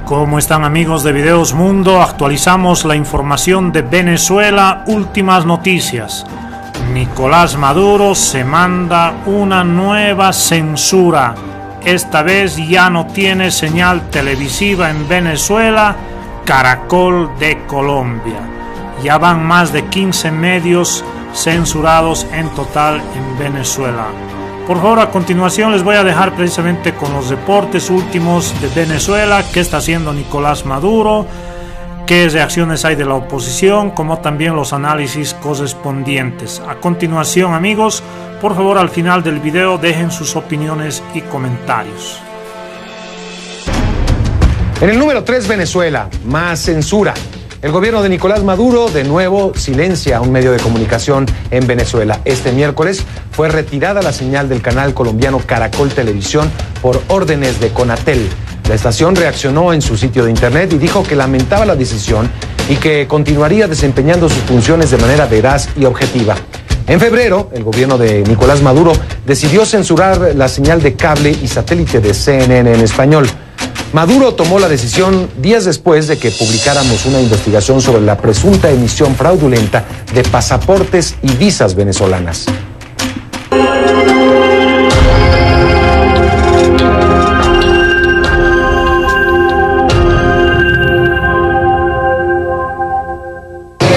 ¿Cómo están, amigos de Videos Mundo? Actualizamos la información de Venezuela, últimas noticias. Nicolás Maduro se manda una nueva censura. Esta vez ya no tiene señal televisiva en Venezuela, Caracol de Colombia. Ya van más de 15 medios censurados en total en Venezuela. Por favor, a continuación les voy a dejar precisamente con los reportes últimos de Venezuela, qué está haciendo Nicolás Maduro, qué reacciones hay de la oposición, como también los análisis correspondientes. A continuación, amigos, por favor, al final del video dejen sus opiniones y comentarios. En el número 3, Venezuela, más censura. El gobierno de Nicolás Maduro de nuevo silencia a un medio de comunicación en Venezuela. Este miércoles fue retirada la señal del canal colombiano Caracol Televisión por órdenes de Conatel. La estación reaccionó en su sitio de internet y dijo que lamentaba la decisión y que continuaría desempeñando sus funciones de manera veraz y objetiva. En febrero, el gobierno de Nicolás Maduro decidió censurar la señal de cable y satélite de CNN en español. Maduro tomó la decisión días después de que publicáramos una investigación sobre la presunta emisión fraudulenta de pasaportes y visas venezolanas.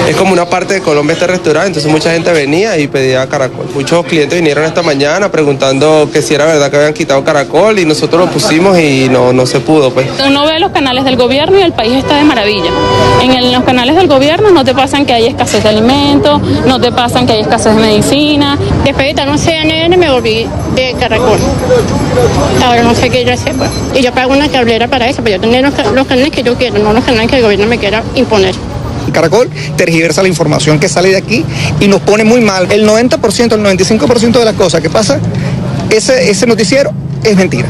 Es como una parte de Colombia este restaurante, entonces mucha gente venía y pedía Caracol. Muchos clientes vinieron esta mañana preguntando que si era verdad que habían quitado Caracol y nosotros lo pusimos y no se pudo, pues. Uno ve los canales del gobierno y el país está de maravilla. En los canales del gobierno no te pasan que hay escasez de alimentos, no te pasan que hay escasez de medicina. Después de estar en CNN me volví de Caracol. Ahora no sé qué yo hacer, pues. Y yo pago una tablera para eso, pero yo tener los canales que yo quiero, no los canales que el gobierno me quiera imponer. Caracol tergiversa la información que sale de aquí y nos pone muy mal. El 90%, el 95% de las cosas que pasa, ese noticiero es mentira.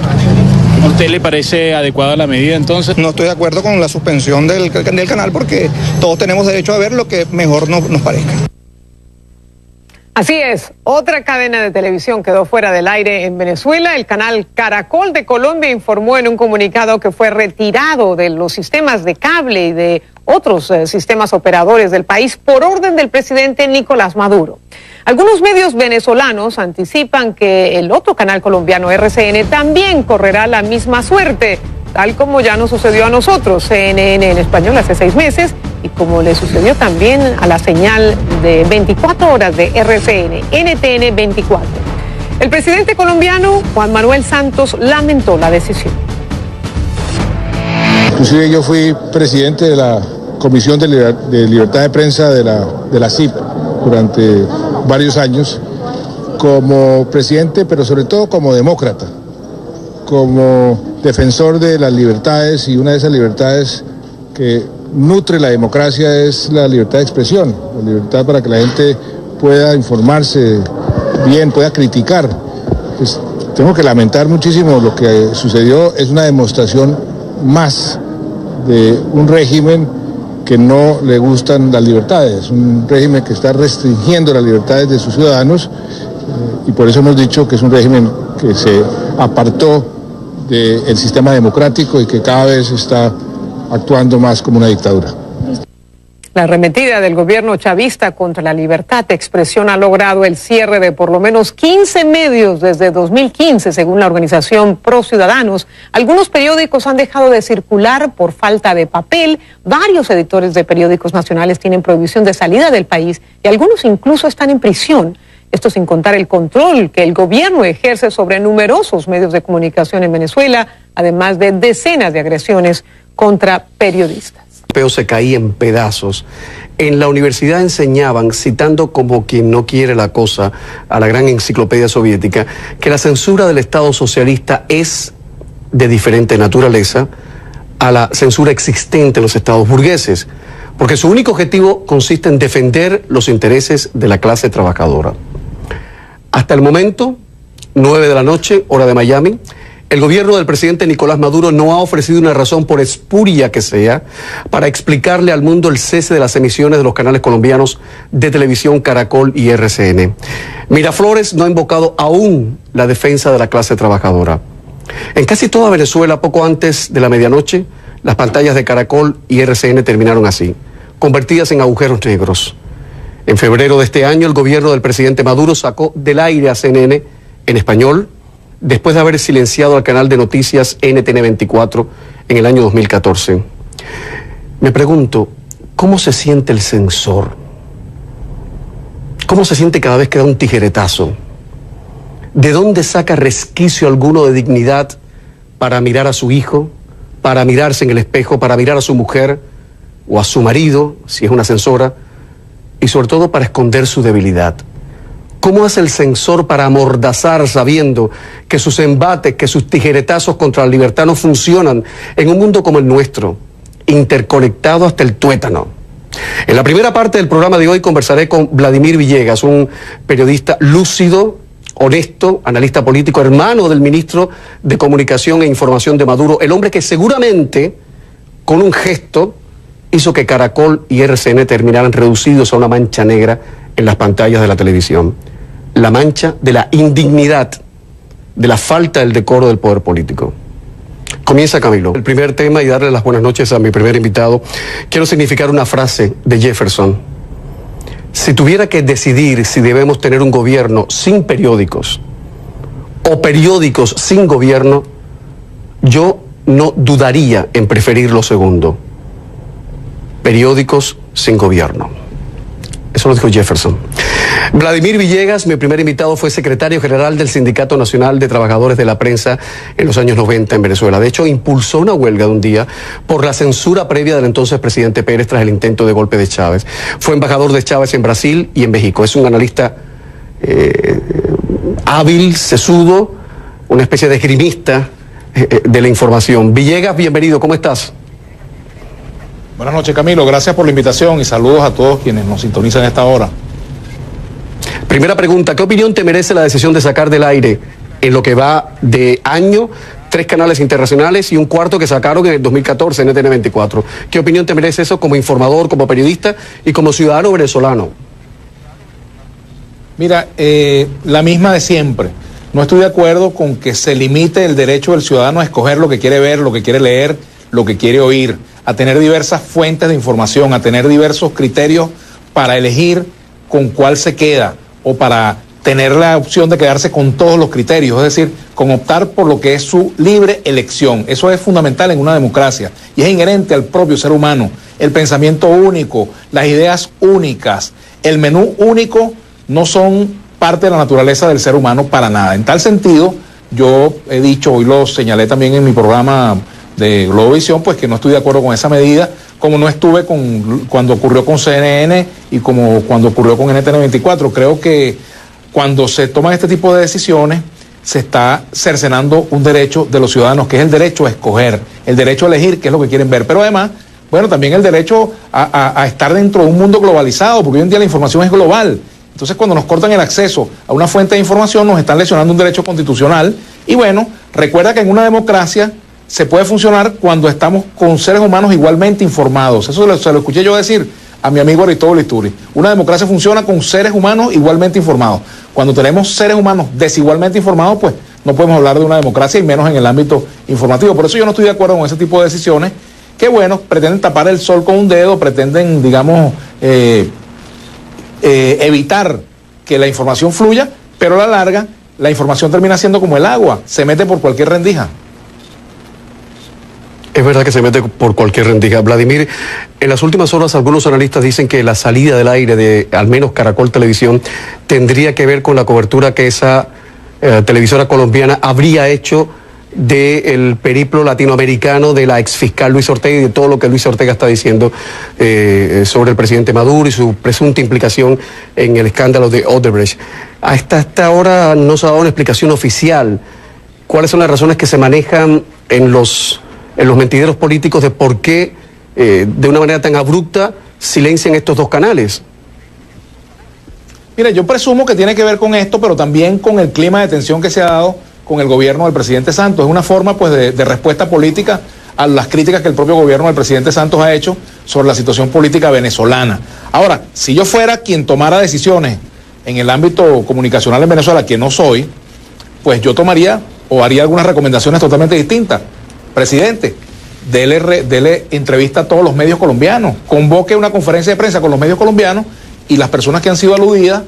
¿A usted le parece adecuada la medida entonces? No estoy de acuerdo con la suspensión del canal porque todos tenemos derecho a ver lo que mejor nos parezca. Así es, otra cadena de televisión quedó fuera del aire en Venezuela. El canal Caracol de Colombia informó en un comunicado que fue retirado de los sistemas de cable y de otros sistemas operadores del país por orden del presidente Nicolás Maduro. Algunos medios venezolanos anticipan que el otro canal colombiano RCN también correrá la misma suerte, tal como ya nos sucedió a nosotros, CNN en español hace 6 meses, y como le sucedió también a la señal de 24 horas de RCN, NTN 24. El presidente colombiano, Juan Manuel Santos, lamentó la decisión. Inclusive yo fui presidente de la Comisión de Libertad de Prensa de la CIP durante varios años, como presidente, pero sobre todo como demócrata, como defensor de las libertades, y una de esas libertades que nutre la democracia es la libertad de expresión, la libertad para que la gente pueda informarse bien, pueda criticar. Pues, tengo que lamentar muchísimo lo que sucedió. Es una demostración más de un régimen que no le gustan las libertades, un régimen que está restringiendo las libertades de sus ciudadanos, y por eso hemos dicho que es un régimen que se apartó del sistema democrático y que cada vez está actuando más como una dictadura. La arremetida del gobierno chavista contra la libertad de expresión ha logrado el cierre de por lo menos 15 medios desde 2015, según la organización Pro Ciudadanos. Algunos periódicos han dejado de circular por falta de papel, varios editores de periódicos nacionales tienen prohibición de salida del país y algunos incluso están en prisión. Esto sin contar el control que el gobierno ejerce sobre numerosos medios de comunicación en Venezuela, además de decenas de agresiones contra periodistas. Se caía en pedazos. En la universidad enseñaban, citando como quien no quiere la cosa a la gran enciclopedia soviética, que la censura del Estado socialista es de diferente naturaleza a la censura existente en los estados burgueses, porque su único objetivo consiste en defender los intereses de la clase trabajadora. Hasta el momento, 9 de la noche, hora de Miami, el gobierno del presidente Nicolás Maduro no ha ofrecido una razón, por espuria que sea, para explicarle al mundo el cese de las emisiones de los canales colombianos de televisión Caracol y RCN. Miraflores no ha invocado aún la defensa de la clase trabajadora. En casi toda Venezuela, poco antes de la medianoche, Las pantallas de Caracol y RCN terminaron así, convertidas en agujeros negros. En febrero de este año, el gobierno del presidente Maduro sacó del aire a CNN en español, después de haber silenciado al canal de noticias NTN 24 en el año 2014. Me pregunto, ¿cómo se siente el censor? ¿Cómo se siente cada vez que da un tijeretazo? ¿De dónde saca resquicio alguno de dignidad para mirar a su hijo, para mirarse en el espejo, para mirar a su mujer o a su marido, si es una censora, y sobre todo para esconder su debilidad? ¿Cómo hace el censor para amordazar sabiendo que sus embates, que sus tijeretazos contra la libertad no funcionan en un mundo como el nuestro, interconectado hasta el tuétano? En la primera parte del programa de hoy conversaré con Vladimir Villegas, un periodista lúcido, honesto, analista político, hermano del ministro de Comunicación e Información de Maduro, el hombre que seguramente, con un gesto, hizo que Caracol y RCN terminaran reducidos a una mancha negra en las pantallas de la televisión. La mancha de la indignidad, de la falta del decoro del poder político. Comienza Camilo. El primer tema, y darle las buenas noches a mi primer invitado, quiero significar una frase de Jefferson. Si tuviera que decidir si debemos tener un gobierno sin periódicos o periódicos sin gobierno, yo no dudaría en preferir lo segundo. Periódicos sin gobierno. Eso lo dijo Jefferson. Vladimir Villegas, mi primer invitado, fue secretario general del Sindicato Nacional de Trabajadores de la Prensa en los años 90 en Venezuela. De hecho, impulsó una huelga de un día por la censura previa del entonces presidente Pérez tras el intento de golpe de Chávez. Fue embajador de Chávez en Brasil y en México. Es un analista hábil, sesudo, una especie de esgrimista de la información. Villegas, bienvenido, ¿cómo estás? Buenas noches, Camilo, gracias por la invitación y saludos a todos quienes nos sintonizan a esta hora. Primera pregunta, ¿qué opinión te merece la decisión de sacar del aire en lo que va de año 3 canales internacionales y un cuarto que sacaron en el 2014 en NTN 24? ¿Qué opinión te merece eso como informador, como periodista y como ciudadano venezolano? Mira, la misma de siempre. No estoy de acuerdo con que se limite el derecho del ciudadano a escoger lo que quiere ver, lo que quiere leer, lo que quiere oír, a tener diversas fuentes de información, a tener diversos criterios para elegir con cuál se queda o para tener la opción de quedarse con todos los criterios, es decir, con optar por lo que es su libre elección. Eso es fundamental en una democracia y es inherente al propio ser humano. El pensamiento único, las ideas únicas, el menú único no son parte de la naturaleza del ser humano para nada. En tal sentido, yo he dicho, hoy lo señalé también en mi programa de Globovisión, pues que no estoy de acuerdo con esa medida, como no estuve cuando ocurrió con CNN y como cuando ocurrió con NTN 24. Creo que cuando se toman este tipo de decisiones, se está cercenando un derecho de los ciudadanos, que es el derecho a escoger, el derecho a elegir qué es lo que quieren ver. Pero además, bueno, también el derecho a estar dentro de un mundo globalizado, porque hoy en día la información es global. Entonces, cuando nos cortan el acceso a una fuente de información, nos están lesionando un derecho constitucional. Y bueno, recuerda que en una democracia se puede funcionar cuando estamos con seres humanos igualmente informados. Eso se lo escuché yo decir a mi amigo Aristóbulo Isturi. Una democracia funciona con seres humanos igualmente informados. Cuando tenemos seres humanos desigualmente informados, pues no podemos hablar de una democracia y menos en el ámbito informativo. Por eso yo no estoy de acuerdo con ese tipo de decisiones que, bueno, pretenden tapar el sol con un dedo, pretenden, digamos, evitar que la información fluya, pero a la larga la información termina siendo como el agua, se mete por cualquier rendija. Es verdad que se mete por cualquier rendija. Vladimir, en las últimas horas algunos analistas dicen que la salida del aire de al menos Caracol Televisión tendría que ver con la cobertura que esa televisora colombiana habría hecho del periplo latinoamericano de la exfiscal Luis Ortega y de todo lo que Luis Ortega está diciendo sobre el presidente Maduro y su presunta implicación en el escándalo de Odebrecht. Hasta esta hora no se ha dado una explicación oficial. ¿Cuáles son las razones que se manejan en los mentideros políticos de por qué de una manera tan abrupta silencian estos dos canales? Mira, yo presumo que tiene que ver con esto, pero también con el clima de tensión que se ha dado con el gobierno del presidente Santos. Es una forma, pues, de respuesta política a las críticas que el propio gobierno del presidente Santos ha hecho sobre la situación política venezolana. Ahora, si yo fuera quien tomara decisiones en el ámbito comunicacional en Venezuela, que no soy, pues yo tomaría o haría algunas recomendaciones totalmente distintas. Presidente, dele entrevista a todos los medios colombianos, convoque una conferencia de prensa con los medios colombianos y las personas que han sido aludidas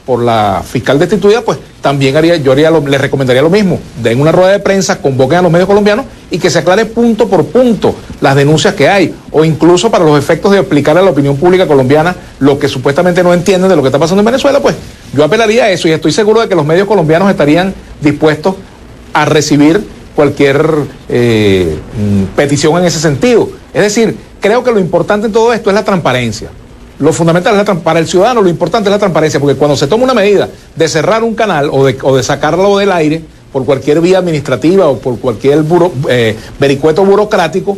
por la fiscal destituida, pues también le recomendaría lo mismo, den una rueda de prensa, convoquen a los medios colombianos y que se aclare punto por punto las denuncias que hay, o incluso para los efectos de explicar a la opinión pública colombiana lo que supuestamente no entienden de lo que está pasando en Venezuela, pues yo apelaría a eso y estoy seguro de que los medios colombianos estarían dispuestos a recibir cualquier petición en ese sentido. Es decir, creo que lo importante en todo esto es la transparencia. Lo fundamental es para el ciudadano, lo importante es la transparencia, porque cuando se toma una medida de cerrar un canal o de sacarlo del aire por cualquier vía administrativa o por cualquier vericueto burocrático,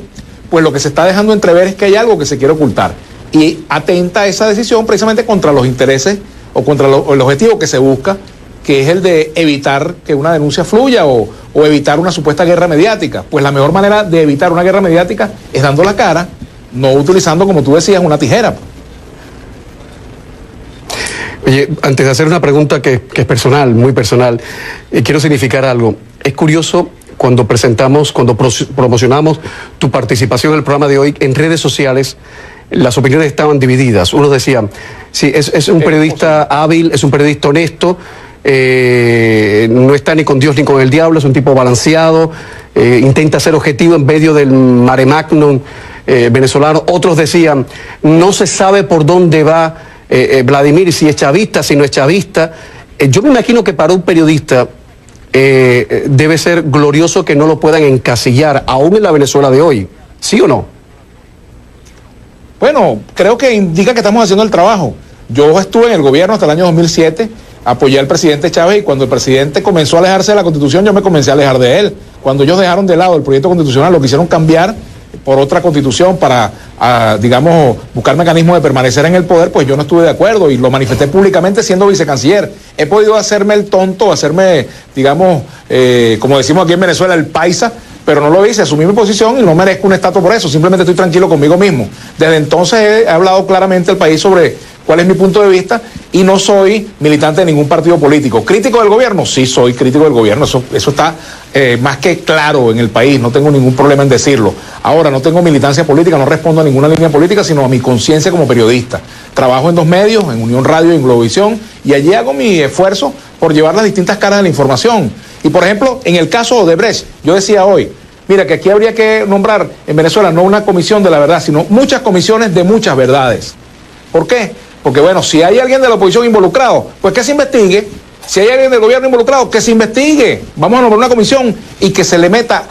pues lo que se está dejando entrever es que hay algo que se quiere ocultar. Y atenta a esa decisión precisamente contra los intereses o contra el objetivo que se busca, que es el de evitar que una denuncia fluya o evitar una supuesta guerra mediática. Pues la mejor manera de evitar una guerra mediática es dando la cara, no utilizando, como tú decías, una tijera. Oye, antes de hacer una pregunta que es personal, muy personal, quiero significar algo. Es curioso cuando promocionamos tu participación en el programa de hoy en redes sociales, las opiniones estaban divididas. Unos decían, sí, es un periodista hábil, es un periodista honesto, no está ni con Dios ni con el diablo, es un tipo balanceado, intenta ser objetivo en medio del mare magnum venezolano. Otros decían, no se sabe por dónde va Vladimir, si es chavista, si no es chavista. Yo me imagino que para un periodista debe ser glorioso que no lo puedan encasillar, aún en la Venezuela de hoy. ¿Sí o no? Bueno, creo que indica que estamos haciendo el trabajo. Yo estuve en el gobierno hasta el año 2007, apoyé al presidente Chávez y cuando el presidente comenzó a alejarse de la Constitución, yo me comencé a alejar de él. Cuando ellos dejaron de lado el proyecto constitucional, lo quisieron cambiar por otra constitución para, digamos, buscar mecanismos de permanecer en el poder, pues yo no estuve de acuerdo y lo manifesté públicamente siendo vicecanciller. He podido hacerme el tonto, hacerme, digamos, como decimos aquí en Venezuela, el paisa, pero no lo hice, asumí mi posición y no merezco un estatus por eso, simplemente estoy tranquilo conmigo mismo. Desde entonces he hablado claramente al país sobre cuál es mi punto de vista y no soy militante de ningún partido político. ¿Crítico del gobierno? Sí, soy crítico del gobierno, eso está más que claro en el país, no tengo ningún problema en decirlo. Ahora, no tengo militancia política, no respondo a ninguna línea política, sino a mi conciencia como periodista. Trabajo en dos medios, en Unión Radio y en Globovisión, y allí hago mi esfuerzo por llevar las distintas caras de la información. Y por ejemplo, en el caso de Odebrecht, yo decía hoy, mira que aquí habría que nombrar en Venezuela no una comisión de la verdad, sino muchas comisiones de muchas verdades. ¿Por qué? Porque bueno, si hay alguien de la oposición involucrado, pues que se investigue. Si hay alguien del gobierno involucrado, que se investigue. Vamos a nombrar una comisión y que se le meta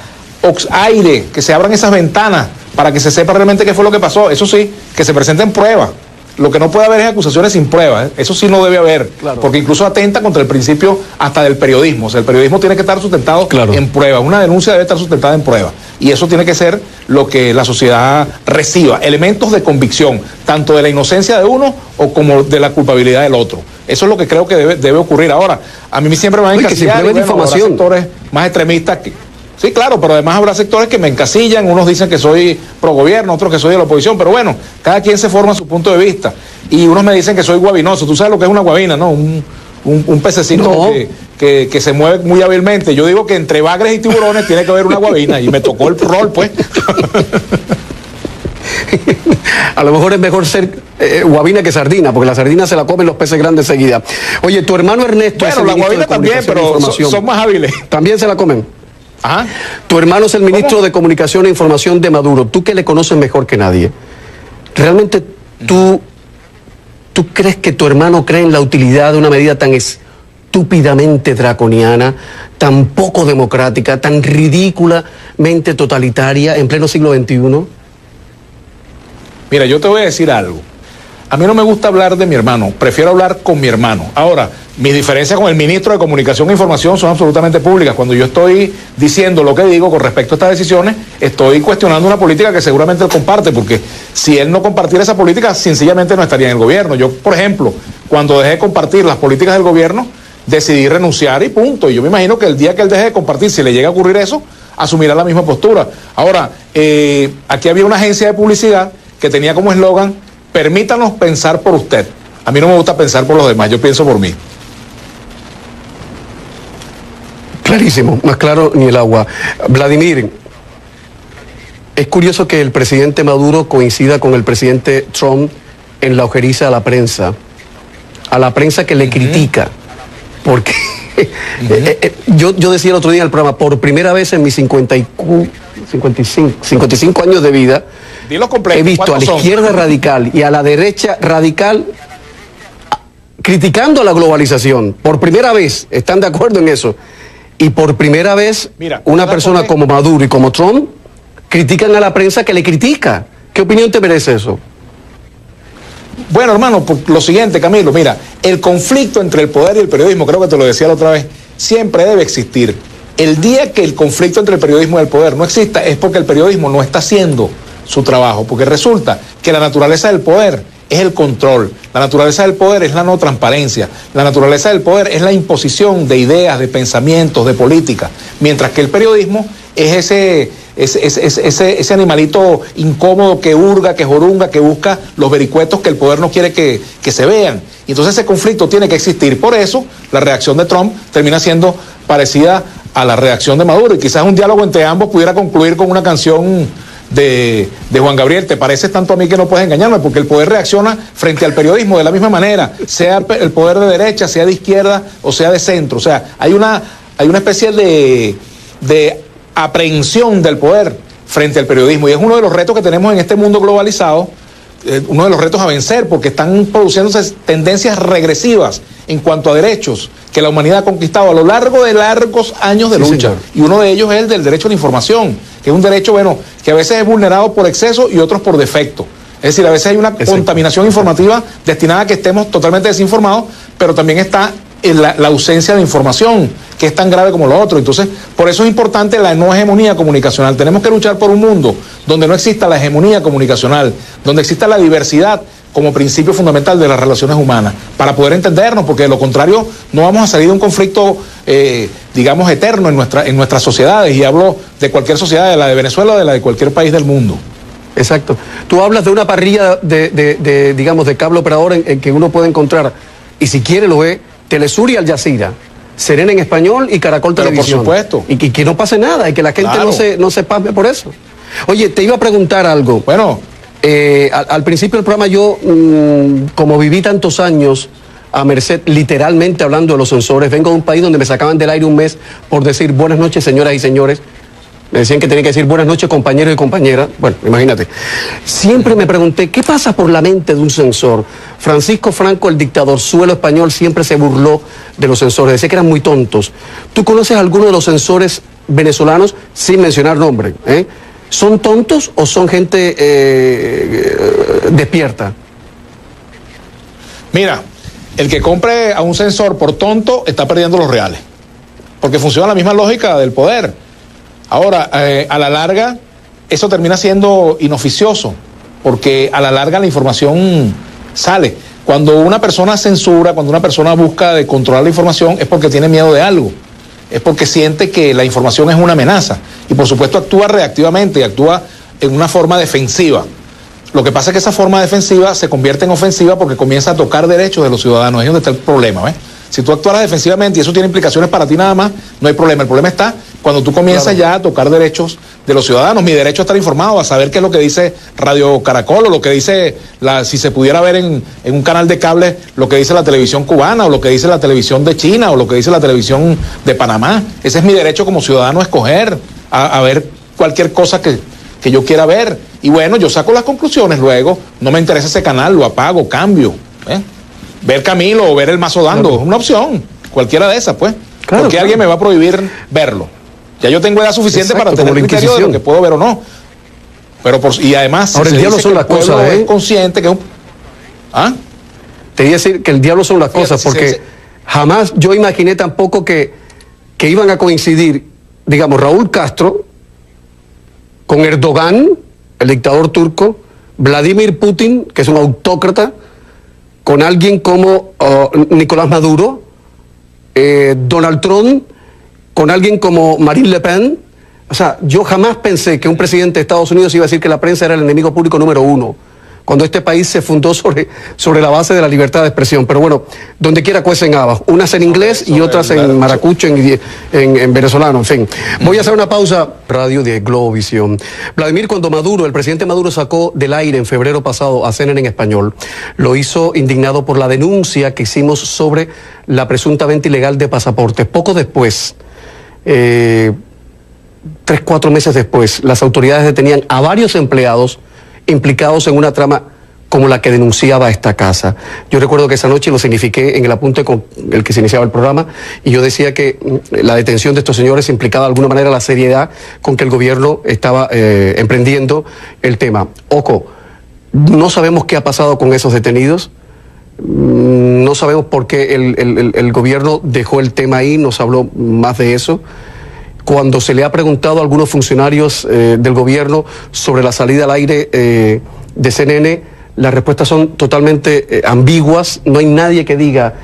aire, que se abran esas ventanas para que se sepa realmente qué fue lo que pasó. Eso sí, que se presenten pruebas. Lo que no puede haber es acusaciones sin pruebas, ¿eh? Eso sí no debe haber, claro, porque incluso atenta contra el principio hasta del periodismo. O sea, el periodismo tiene que estar sustentado, claro, en pruebas. Una denuncia debe estar sustentada en pruebas. Y eso tiene que ser lo que la sociedad reciba. Elementos de convicción, tanto de la inocencia de uno o como de la culpabilidad del otro. Eso es lo que creo que debe ocurrir. Ahora, a mí siempre me van a encasillar, bueno, información. Habrá sectores más extremistas que... Sí, claro, pero además habrá sectores que me encasillan, unos dicen que soy pro gobierno, otros que soy de la oposición, pero bueno, cada quien se forma su punto de vista. Y unos me dicen que soy guabinoso, tú sabes lo que es una guabina, ¿no? Un pececito no, que se mueve muy hábilmente. Yo digo que entre bagres y tiburones tiene que haber una guabina, y me tocó el rol, pues. A lo mejor es mejor ser guabina que sardina, porque la sardina se la comen los peces grandes seguida. Oye, tu hermano Ernesto... Bueno, la guabina también, pero son más hábiles. ¿También se la comen? Ajá. Tu hermano es el ministro de Comunicación e Información de Maduro. Tú que le conoces mejor que nadie. ¿Realmente tú crees que tu hermano cree en la utilidad de una medida tan estúpidamente draconiana, tan poco democrática, tan ridículamente totalitaria en pleno siglo XXI? Mira, yo te voy a decir algo. A mí no me gusta hablar de mi hermano, prefiero hablar con mi hermano. Ahora, mis diferencias con el ministro de Comunicación e Información son absolutamente públicas. Cuando yo estoy diciendo lo que digo con respecto a estas decisiones, estoy cuestionando una política que seguramente él comparte, porque si él no compartiera esa política, sencillamente no estaría en el gobierno. Yo, por ejemplo, cuando dejé de compartir las políticas del gobierno, decidí renunciar y punto. Y yo me imagino que el día que él deje de compartir, si le llega a ocurrir eso, asumirá la misma postura. Ahora, aquí había una agencia de publicidad que tenía como eslogan: permítanos pensar por usted. A mí no me gusta pensar por los demás, yo pienso por mí. Clarísimo, más claro ni el agua. Vladimir, Es curioso que el presidente Maduro coincida con el presidente Trump en la ojeriza a la prensa que le critica, porque yo decía el otro día en el programa, por primera vez en mis 55 años de vida, he visto a la izquierda radical y a la derecha radical criticando la globalización. Por primera vez, ¿están de acuerdo en eso? Y por primera vez, una persona como Maduro y como Trump critican a la prensa que le critica. ¿Qué opinión te merece eso? Bueno, hermano, por lo siguiente, Camilo, mira, el conflicto entre el poder y el periodismo, creo que te lo decía la otra vez, siempre debe existir. El día que el conflicto entre el periodismo y el poder no exista es porque el periodismo no está haciendo su trabajo, porque resulta que la naturaleza del poder es el control, la naturaleza del poder es la no transparencia, la naturaleza del poder es la imposición de ideas, de pensamientos, de política, mientras que el periodismo es ese animalito incómodo que hurga, que jorunga, que busca los vericuetos que el poder no quiere que se vean. Y entonces ese conflicto tiene que existir. Por eso la reacción de Trump termina siendo parecida a la reacción de Maduro. Y quizás un diálogo entre ambos pudiera concluir con una canción de Juan Gabriel: te pareces tanto a mí que no puedes engañarme, porque el poder reacciona frente al periodismo de la misma manera, sea el poder de derecha, sea de izquierda o sea de centro. O sea, hay una especie de aprehensión del poder frente al periodismo, y es uno de los retos que tenemos en este mundo globalizado, uno de los retos a vencer, porque están produciéndose tendencias regresivas en cuanto a derechos que la humanidad ha conquistado a lo largo de largos años de lucha, señor. Y uno de ellos es el del derecho a la información, que es un derecho, bueno, que a veces es vulnerado por exceso y otros por defecto. Es decir, a veces hay una contaminación informativa destinada a que estemos totalmente desinformados, pero también está en la ausencia de información, que es tan grave como lo otro. Entonces, por eso es importante la no hegemonía comunicacional. Tenemos que luchar por un mundo donde no exista la hegemonía comunicacional, donde exista la diversidad como principio fundamental de las relaciones humanas, para poder entendernos, porque de lo contrario no vamos a salir de un conflicto, digamos, eterno en nuestras sociedades, y hablo de cualquier sociedad, de la de Venezuela o de la de cualquier país del mundo. Exacto. Tú hablas de una parrilla digamos, de cable operador en que uno puede encontrar, y si quiere lo ve, Telesur y Al Jazeera, Serena en español y Caracol Televisión. Por supuesto. Y que no pase nada, y que la gente no se pasme por eso. Oye, te iba a preguntar algo. Bueno. Al principio del programa yo, como viví tantos años a merced, literalmente hablando de los censores, vengo de un país donde me sacaban del aire un mes por decir buenas noches, señoras y señores. Me decían que tenía que decir buenas noches, compañeros y compañeras. Bueno, imagínate. Siempre me pregunté, ¿qué pasa por la mente de un censor? Francisco Franco, el dictadorzuelo español, siempre se burló de los censores. Decía que eran muy tontos. ¿Tú conoces a alguno de los censores venezolanos, sin mencionar nombre? ¿Son tontos o son gente despierta? Mira, el que compre a un censor por tonto está perdiendo los reales, porque funciona la misma lógica del poder. Ahora, a la larga, eso termina siendo inoficioso, porque a la larga la información sale. Cuando una persona censura, cuando una persona busca de controlar la información, es porque tiene miedo de algo, es porque siente que la información es una amenaza, y por supuesto actúa reactivamente y actúa en una forma defensiva. Lo que pasa es que esa forma defensiva se convierte en ofensiva porque comienza a tocar derechos de los ciudadanos. Ahí es donde está el problema, ¿ves? Si tú actuaras defensivamente y eso tiene implicaciones para ti nada más, no hay problema. El problema está cuando tú comienzas ya a tocar derechos de los ciudadanos. Mi derecho a estar informado, a saber qué es lo que dice Radio Caracol, o lo que dice, si se pudiera ver en un canal de cable, lo que dice la televisión cubana, o lo que dice la televisión de China, o lo que dice la televisión de Panamá. Ese es mi derecho como ciudadano a escoger, a ver cualquier cosa que yo quiera ver. Y bueno, yo saco las conclusiones luego. No me interesa ese canal, lo apago, cambio. Ver Camilo o ver El Mazo Dando es una opción, cualquiera de esas, pues. Claro, porque alguien me va a prohibir verlo. Ya yo tengo edad suficiente para tener criterio de lo que puedo ver o no. Pero y además, ahora, el diablo son las cosas, es consciente que es un... ¿Ah? Te iba a decir que el diablo son las cosas, porque jamás yo imaginé tampoco que iban a coincidir, digamos, Raúl Castro con Erdogan, el dictador turco, Vladimir Putin, que es un autócrata, con alguien como Nicolás Maduro, Donald Trump, con alguien como Marine Le Pen. O sea, yo jamás pensé que un presidente de Estados Unidos iba a decir que la prensa era el enemigo público número uno. cuando este país se fundó sobre la base de la libertad de expresión. Pero bueno, donde quiera cuecen habas, unas en inglés y otras en maracucho, en venezolano, en fin. Voy a hacer una pausa. Radio de Globovisión. Vladimir, cuando el presidente Maduro sacó del aire en febrero pasado a CNN en español, lo hizo indignado por la denuncia que hicimos sobre la presunta venta ilegal de pasaportes. Poco después, 3-4 meses después, las autoridades detenían a varios empleados implicados en una trama como la que denunciaba esta casa. Yo recuerdo que esa noche lo signifiqué en el apunte con el que se iniciaba el programa, y yo decía que la detención de estos señores implicaba de alguna manera la seriedad con que el gobierno estaba emprendiendo el tema. Ojo, no sabemos qué ha pasado con esos detenidos, no sabemos por qué el gobierno dejó el tema ahí, nos habló más de eso. Cuando se le ha preguntado a algunos funcionarios del gobierno sobre la salida al aire de CNN, las respuestas son totalmente ambiguas. No hay nadie que diga,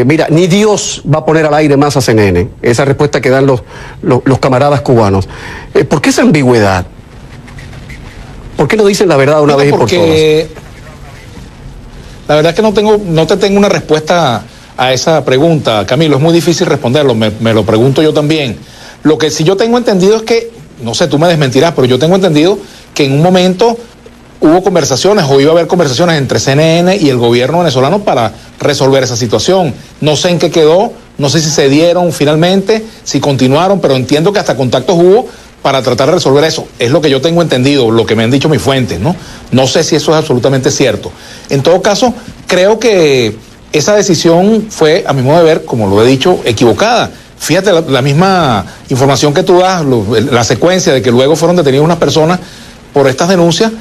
mira, ni Dios va a poner al aire más a CNN. Esa respuesta que dan los camaradas cubanos. ¿Por qué esa ambigüedad? ¿Por qué no dicen la verdad una vez y por todas? La verdad es que no te tengo una respuesta a esa pregunta, Camilo. Es muy difícil responderlo, me lo pregunto yo también. Lo que sí yo tengo entendido es que, no sé, tú me desmentirás, pero yo tengo entendido que en un momento hubo conversaciones o iba a haber conversaciones entre CNN y el gobierno venezolano para resolver esa situación. No sé en qué quedó, no sé si se dieron finalmente, si continuaron, pero entiendo que hasta contactos hubo para tratar de resolver eso. Es lo que yo tengo entendido, lo que me han dicho mis fuentes, ¿no? No sé si eso es absolutamente cierto. En todo caso, creo que esa decisión fue, a mi modo de ver, como lo he dicho, equivocada. Fíjate, la misma información que tú das, la secuencia de que luego fueron detenidas unas personas por estas denuncias,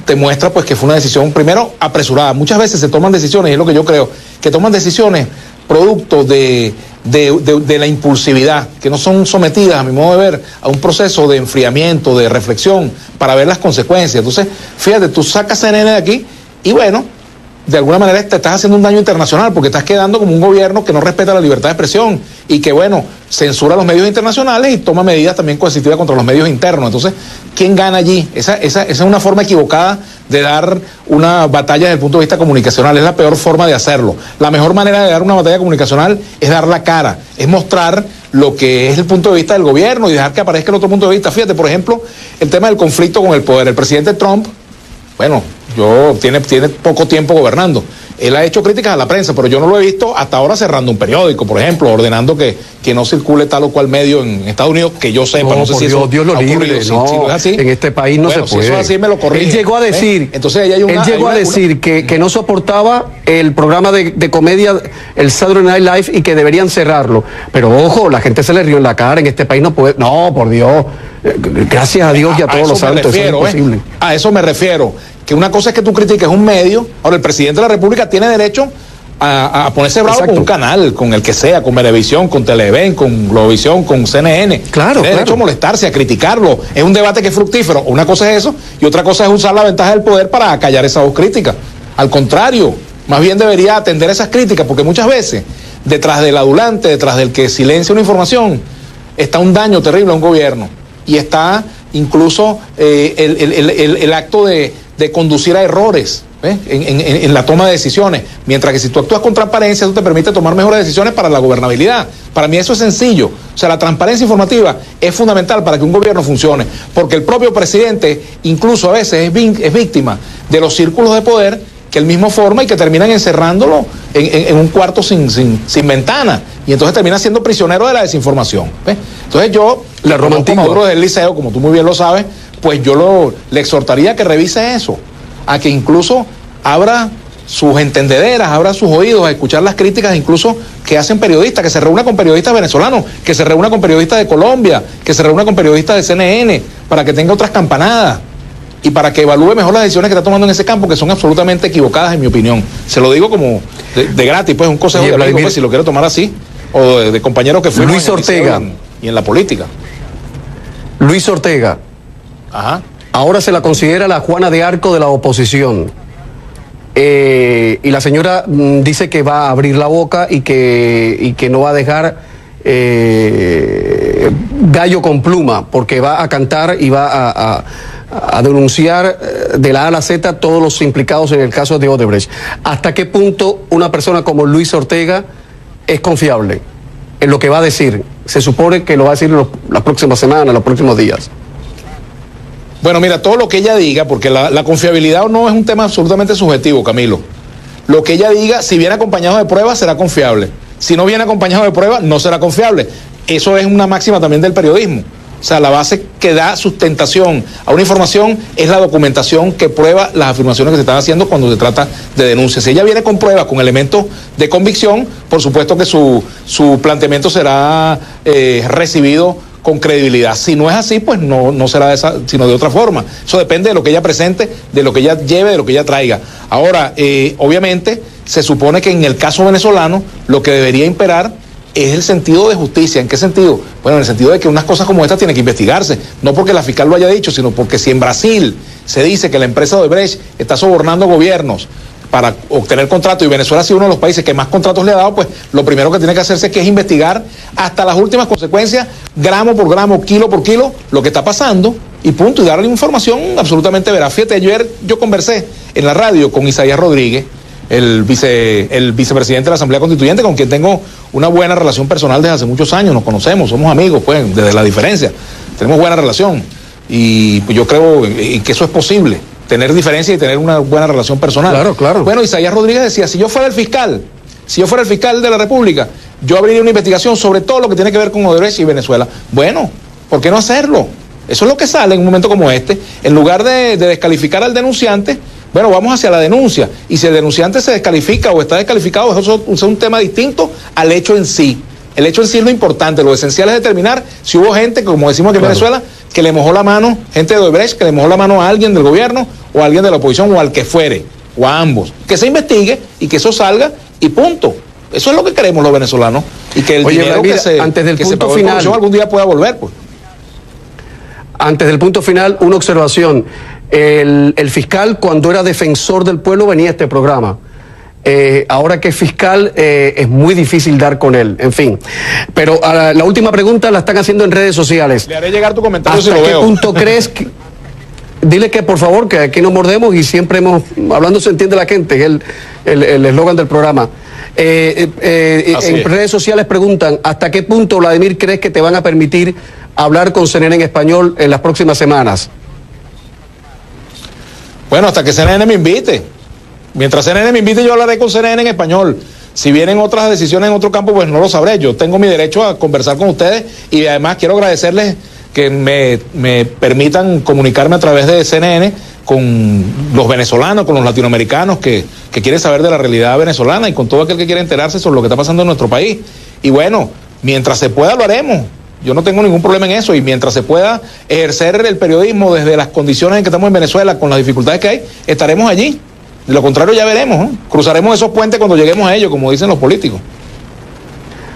te muestra pues que fue una decisión, primero, apresurada. Muchas veces se toman decisiones, y es lo que yo creo, que toman decisiones producto de la impulsividad, que no son sometidas, a mi modo de ver, a un proceso de enfriamiento, de reflexión, para ver las consecuencias. Entonces, fíjate, tú sacas CNN de aquí y bueno, de alguna manera te estás haciendo un daño internacional, porque estás quedando como un gobierno que no respeta la libertad de expresión y que, bueno, censura los medios internacionales y toma medidas también coercitivas contra los medios internos. Entonces, ¿quién gana allí? Esa es una forma equivocada de dar una batalla desde el punto de vista comunicacional. Es la peor forma de hacerlo. La mejor manera de dar una batalla comunicacional es dar la cara, es mostrar lo que es el punto de vista del gobierno y dejar que aparezca el otro punto de vista. Fíjate, por ejemplo, el tema del conflicto con el poder. El presidente Trump, bueno, tiene poco tiempo gobernando. Él ha hecho críticas a la prensa, pero yo no lo he visto hasta ahora cerrando un periódico, por ejemplo, ordenando que no circule tal o cual medio en Estados Unidos, que yo sepa, no sé si eso Dios lo libre, si no es así. En este país no se puede. Si eso es así, me lo corrige. Él llegó a decir, entonces ahí hay que no soportaba el programa de comedia, el Saturday Night Live, y que deberían cerrarlo. Pero ojo, la gente se le rió en la cara, en este país no puede. No, por Dios. Gracias a Dios y a todos los santos, eso es imposible. A eso me refiero. Que una cosa es que tú critiques un medio. Ahora, el presidente de la República tiene derecho a ponerse bravo con un canal, con el que sea, con Venevisión, con Televen, con Globovisión, con CNN. Claro, tiene derecho a molestarse, a criticarlo. Es un debate que es fructífero. Una cosa es eso, y otra cosa es usar la ventaja del poder para acallar esa voz crítica. Al contrario, más bien debería atender esas críticas, porque muchas veces, detrás del adulante, detrás del que silencia una información, está un daño terrible a un gobierno. Y está incluso el acto de conducir a errores en la toma de decisiones, mientras que si tú actúas con transparencia, eso te permite tomar mejores decisiones para la gobernabilidad. Para mí eso es sencillo. O sea, la transparencia informativa es fundamental para que un gobierno funcione, porque el propio presidente incluso a veces es víctima de los círculos de poder que él mismo forma y que terminan encerrándolo en un cuarto sin ventana, y entonces termina siendo prisionero de la desinformación. Entonces yo, como Maduro del Liceo, como tú muy bien lo sabes, pues yo le exhortaría a que revise eso, a que incluso abra sus entendederas, abra sus oídos a escuchar las críticas incluso que hacen periodistas, que se reúna con periodistas venezolanos, que se reúna con periodistas de Colombia, que se reúna con periodistas de CNN, para que tenga otras campanadas y para que evalúe mejor las decisiones que está tomando en ese campo, que son absolutamente equivocadas en mi opinión. Se lo digo como de gratis, pues un consejo de amigo, pues, si lo quiero tomar así, o de compañero que fue Luis Ortega y en la política. Luis Ortega. Ajá. Ahora se la considera la Juana de Arco de la oposición. Y la señora dice que va a abrir la boca y que no va a dejar gallo con pluma, porque va a cantar y va a denunciar de la A a la Z todos los implicados en el caso de Odebrecht. ¿Hasta qué punto una persona como Luis Ortega es confiable en lo que va a decir? Se supone que lo va a decir las próximas semanas, los próximos días. Bueno, mira, todo lo que ella diga, porque la confiabilidad o no es un tema absolutamente subjetivo, Camilo. Lo que ella diga, si viene acompañado de pruebas, será confiable. Si no viene acompañado de pruebas, no será confiable. Eso es una máxima también del periodismo. O sea, la base que da sustentación a una información es la documentación que prueba las afirmaciones que se están haciendo cuando se trata de denuncias. Si ella viene con pruebas, con elementos de convicción, por supuesto que su planteamiento será recibido con credibilidad. Si no es así, pues no será sino de otra forma. Eso depende de lo que ella presente, de lo que ella lleve, de lo que ella traiga. Ahora, obviamente, se supone que en el caso venezolano lo que debería imperar es el sentido de justicia. ¿En qué sentido? Bueno, en el sentido de que unas cosas como estas tienen que investigarse, no porque la fiscal lo haya dicho, sino porque si en Brasil se dice que la empresa Odebrecht está sobornando gobiernos para obtener contratos y Venezuela ha sido uno de los países que más contratos le ha dado, pues lo primero que tiene que hacerse es investigar hasta las últimas consecuencias, gramo por gramo, kilo por kilo, lo que está pasando y punto, y darle información absolutamente veraz. Fíjate, ayer yo conversé en la radio con Isaías Rodríguez, el vicepresidente de la Asamblea Constituyente, con quien tengo una buena relación personal desde hace muchos años, nos conocemos, somos amigos, pues, desde la diferencia, tenemos buena relación, y pues yo creo en que eso es posible, tener diferencia y tener una buena relación personal. Claro, claro. Bueno, Isaías Rodríguez decía, si yo fuera el fiscal de la República, yo abriría una investigación sobre todo lo que tiene que ver con Odebrecht y Venezuela. Bueno, ¿por qué no hacerlo? Eso es lo que sale en un momento como este, en lugar de descalificar al denunciante. Bueno, vamos hacia la denuncia, y si el denunciante se descalifica o está descalificado, eso es un tema distinto al hecho en sí. El hecho en sí es lo importante, lo esencial es determinar si hubo gente, como decimos aquí en Venezuela, que le mojó la mano, gente de Odebrecht, que le mojó la mano a alguien del gobierno, o a alguien de la oposición, o al que fuere, o a ambos. Que se investigue y que eso salga, y punto. Eso es lo que queremos los venezolanos, y que el dinero que se pagó en corrupción algún día pueda volver, pues. Antes del punto final, una observación. El fiscal, cuando era defensor del pueblo, venía a este programa. Ahora que es fiscal, es muy difícil dar con él. En fin. Pero la última pregunta la están haciendo en redes sociales. Le haré llegar tu comentario si lo veo. ¿Hasta qué punto crees que... Dile que, por favor, que aquí nos mordemos y siempre hablando se entiende la gente, es el eslogan del programa. En redes sociales preguntan, ¿hasta qué punto, Vladimir, crees que te van a permitir hablar con CNN en español en las próximas semanas? Bueno, hasta que CNN me invite. Mientras CNN me invite, yo hablaré con CNN en español. Si vienen otras decisiones en otro campo, pues no lo sabré. Yo tengo mi derecho a conversar con ustedes, y además quiero agradecerles que me permitan comunicarme a través de CNN con los venezolanos, con los latinoamericanos que quieren saber de la realidad venezolana, y con todo aquel que quiere enterarse sobre lo que está pasando en nuestro país. Y bueno, mientras se pueda lo haremos. Yo no tengo ningún problema en eso, y mientras se pueda ejercer el periodismo desde las condiciones en que estamos en Venezuela, con las dificultades que hay, estaremos allí. De lo contrario ya veremos, ¿no? Cruzaremos esos puentes cuando lleguemos a ellos, como dicen los políticos.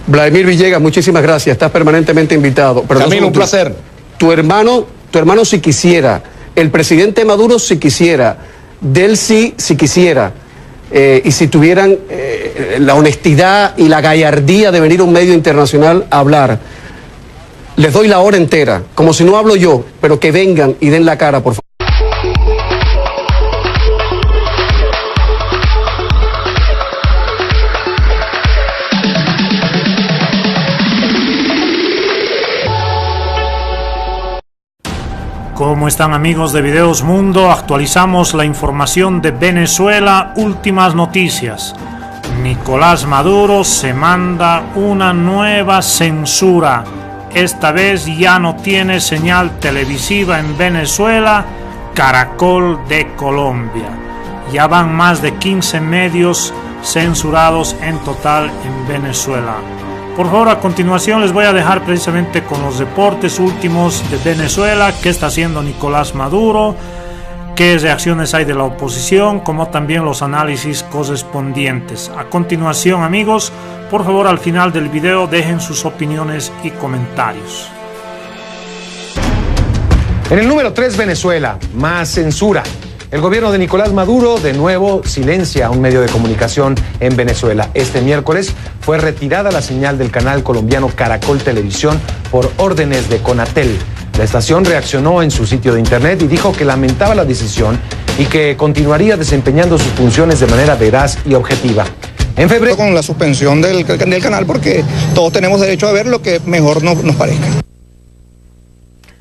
Vladimir Villegas, muchísimas gracias, estás permanentemente invitado. Camilo, un placer. Tu hermano si quisiera, el presidente Maduro si quisiera, Delcy si quisiera, y si tuvieran la honestidad y la gallardía de venir a un medio internacional a hablar, les doy la hora entera, como si no hablo yo, pero que vengan y den la cara, por favor. ¿Cómo están, amigos de Videos Mundo? Actualizamos la información de Venezuela, últimas noticias. Nicolás Maduro se manda una nueva censura. Esta vez ya no tiene señal televisiva en Venezuela, Caracol de Colombia. Ya van más de 15 medios censurados en total en Venezuela. Por favor, a continuación les voy a dejar precisamente con los deportes últimos de Venezuela, qué está haciendo Nicolás Maduro, qué reacciones hay de la oposición, como también los análisis correspondientes. A continuación, amigos, por favor, al final del video dejen sus opiniones y comentarios. En el número 3, Venezuela, más censura. El gobierno de Nicolás Maduro de nuevo silencia a un medio de comunicación en Venezuela. Este miércoles fue retirada la señal del canal colombiano Caracol Televisión por órdenes de Conatel. La estación reaccionó en su sitio de internet y dijo que lamentaba la decisión y que continuaría desempeñando sus funciones de manera veraz y objetiva. En febrero, con la suspensión del canal, porque todos tenemos derecho a ver lo que mejor nos parezca.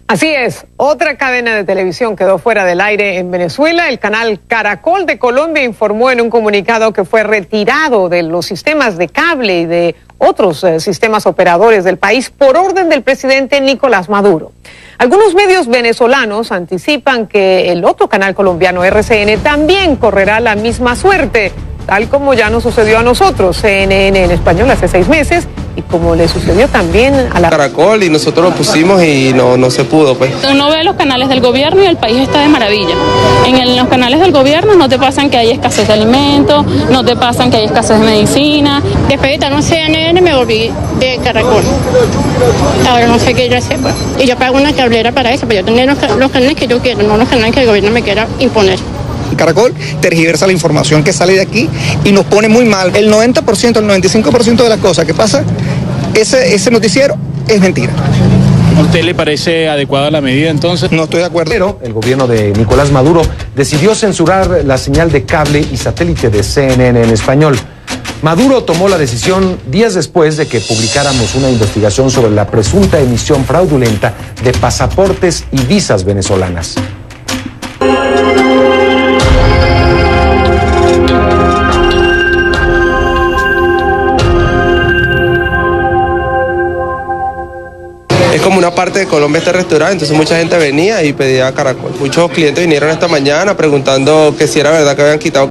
Así es, otra cadena de televisión quedó fuera del aire en Venezuela. El canal Caracol de Colombia informó en un comunicado que fue retirado de los sistemas de cable y de otros sistemas operadores del país por orden del presidente Nicolás Maduro. Algunos medios venezolanos anticipan que el otro canal colombiano RCN también correrá la misma suerte, tal como ya nos sucedió a nosotros, CNN en español hace 6 meses, y como le sucedió también a la Caracol, y nosotros lo pusimos y no se pudo, pues. Uno ve los canales del gobierno y el país está de maravilla. En los canales del gobierno no te pasan que hay escasez de alimentos, no te pasan que hay escasez de medicina. Después de estar en CNN me volví de Caracol. Ahora no sé qué yo hacer, pues. Y yo pago una cablera para eso, pero yo tener los canales que yo quiero, no los canales que el gobierno me quiera imponer. Caracol tergiversa la información que sale de aquí y nos pone muy mal. El 90%, el 95% de las cosas que pasa, ese noticiero es mentira. ¿A usted le parece adecuada la medida entonces? No estoy de acuerdo. Pero el gobierno de Nicolás Maduro decidió censurar la señal de cable y satélite de CNN en español. Maduro tomó la decisión días después de que publicáramos una investigación sobre la presunta emisión fraudulenta de pasaportes y visas venezolanas. Es como una parte de Colombia este restaurante, entonces mucha gente venía y pedía Caracol. Muchos clientes vinieron esta mañana preguntando que si era verdad que habían quitado